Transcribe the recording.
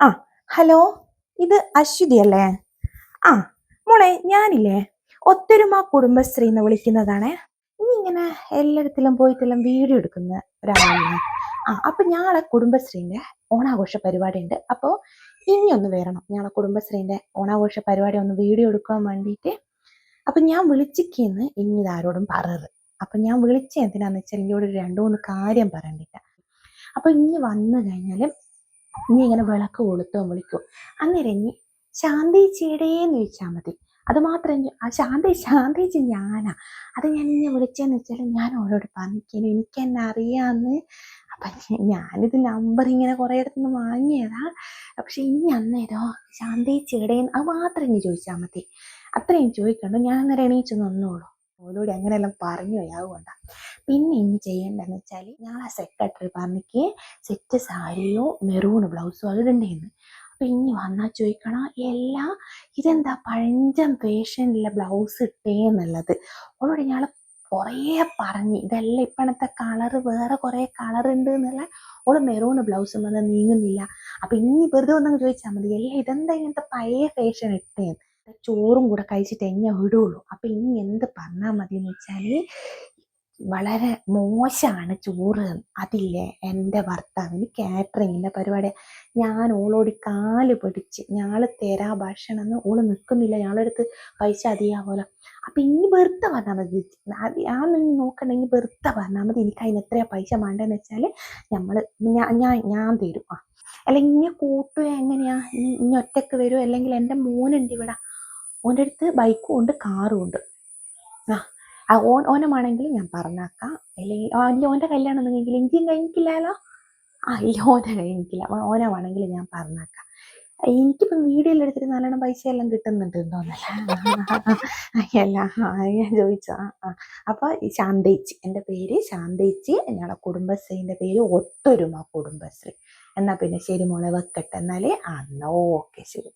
ആ ഹലോ, ഇത് അശ്വതി അല്ലേ? ആ മോളെ, ഞാനില്ലേ ഒത്തൊരുമ കുടുംബശ്രീന്ന് വിളിക്കുന്നതാണേ. ഇനി ഇങ്ങനെ എല്ലായിടത്തിലും പോയിട്ടെല്ലാം വീഡിയോ എടുക്കുന്ന ഒരാളല്ലേ? അപ്പൊ ഞങ്ങളെ കുടുംബശ്രീന്റെ ഓണാഘോഷ പരിപാടി ഉണ്ട്. അപ്പോൾ ഇനി ഒന്ന് വരണം, ഞങ്ങളെ കുടുംബശ്രീന്റെ ഓണാഘോഷ പരിപാടി ഒന്ന് വീഡിയോ എടുക്കാൻ വേണ്ടിയിട്ട്. അപ്പൊ ഞാൻ വിളിച്ചിരിക്കുന്നു, ഇനി ഇതാരോടും പറയരുത്. അപ്പൊ ഞാൻ വിളിച്ച എന്തിനാന്ന് വെച്ചാൽ എന്നോട് രണ്ടു മൂന്ന് കാര്യം പറയണ്ടിട്ട. അപ്പൊ ഇനി വന്നു കഴിഞ്ഞാല് ഇനി ഇങ്ങനെ വിളക്ക് കൊളുത്തോ വിളിക്കൂ. അന്നേരം ഇനി ശാന്തേച്ചിയുടേന്ന് ചോദിച്ചാൽ മതി. അത് മാത്രം ആ ശാന്തേച്ചി ഞാനാ. അത് ഞാൻ ഇനി വിളിച്ചതെന്ന് വെച്ചാൽ ഞാൻ അവരോട് പറഞ്ഞിരിക്കുന്നു എനിക്ക് എന്നെ അറിയാന്ന്. അപ്പൊ ഞാനിത് നമ്പർ ഇങ്ങനെ കുറെ ഇടത്തുനിന്ന് വാങ്ങിയതാ. പക്ഷെ ഇനി അന്നേരോ ശാന്തേച്ചിയുടേന്ന് അത് മാത്രം ഇനി ചോദിച്ചാൽ മതി. അത്രയും ചോദിക്കണ്ടോ. ഞാൻ അന്നേരം എണീച്ച് നിന്നോളൂ. ഓലോട് അങ്ങനെയെല്ലാം പറഞ്ഞു ആവുകൊണ്ട. പിന്നെ ഇനി ചെയ്യേണ്ടതെന്ന് വെച്ചാൽ ഞങ്ങളെ സെക്രട്ടറി പറഞ്ഞിക്ക് സെറ്റ് സാരിയോ മെറൂൺ ബ്ലൗസോ ഇടണ്ടേന്ന്. അപ്പൊ ഇനി വന്നാൽ ചോദിക്കണം എല്ലാ ഇതെന്താ പഴഞ്ചൻ ഫാഷനിലെ ബ്ലൗസ് ഇട്ടേന്നുള്ളത്. അവളോട് ഞങ്ങൾ കുറേ പറഞ്ഞ് ഇതെല്ലാം ഇപ്പോഴത്തെ കളറ് വേറെ കുറേ കളർ ഉണ്ട് എന്നുള്ള. ഓള് മെറൂൺ ബ്ലൗസും വന്ന് നീങ്ങുന്നില്ല. അപ്പൊ ഇനി വെറുതെ ഒന്നും ചോദിച്ചാൽ മതി, എല്ലാം ഇതെന്താ ഇങ്ങനത്തെ പഴയ ഫാഷൻ ഇട്ടേന്ന്. ചോറും കൂടെ കഴിച്ചിട്ട് എന്നെ വിടുള്ളൂ. അപ്പൊ ഇനി എന്ത് പറഞ്ഞാൽ മതി എന്ന് വെച്ചാല് വളരെ മോശമാണ് ചോറ്. അതില്ലേ എൻ്റെ ഭർത്താവിന് കാറ്ററിങ്ങിൻ്റെ പരിപാടി. ഞാൻ ഓളോട് കാല് പിടിച്ച് ഞങ്ങള് തരാ ഭക്ഷണം എന്ന് ഓള് നിൽക്കുന്നില്ല. ഞങ്ങളടുത്ത് പൈസ അധികമാവുമല്ലോ. അപ്പൊ ഇനി വെറുതെ പറഞ്ഞാൽ മതി. ഞാൻ നോക്കണ്ടെങ്കിൽ വെറുതെ പറഞ്ഞാൽ മതി. എനിക്ക് അതിന് എത്രയാ പൈസ വേണ്ടതെന്ന് വെച്ചാൽ നമ്മള് ഞാൻ തരും. അല്ല ഇനി കൂട്ടുക എങ്ങനെയാ? ഇനി ഒറ്റക്ക് വരുമോ? അല്ലെങ്കിൽ എൻ്റെ മോനുണ്ട് ഇവിടെ, ഓൻ്റെ അടുത്ത് ബൈക്കും ഉണ്ട് കാറും ഉണ്ട്. ഓനമാണെങ്കിൽ ഞാൻ പറഞ്ഞേക്കാം. അല്ലെങ്കിൽ ഓൻ്റെ കല്യാണം ഒന്നെങ്കിൽ എനിക്കും കഴിഞ്ഞിട്ടില്ലല്ലോ. ഇല്ല, ഓൻ്റെ കഴിഞ്ഞിട്ടില്ല. ഓനമാണെങ്കിൽ ഞാൻ പറഞ്ഞേക്കാം. എനിക്കിപ്പം വീഡിയോയിൽ എടുത്തിട്ട് നല്ലോണം പൈസ എല്ലാം കിട്ടുന്നുണ്ട് തോന്നല്ല. അല്ല, ഞാൻ ചോദിച്ചാ. അപ്പൊ ശാന്തേച്ചി, എൻ്റെ പേര് ശാന്തേച്ചി, ഞങ്ങളുടെ കുടുംബശ്രീന്റെ പേര് ഒത്തൊരുമ കുടുംബശ്രീ. എന്നാ പിന്നെ ശരി മോളെ, വെക്കട്ടെ എന്നാലേ. ഓക്കെ, ശരി.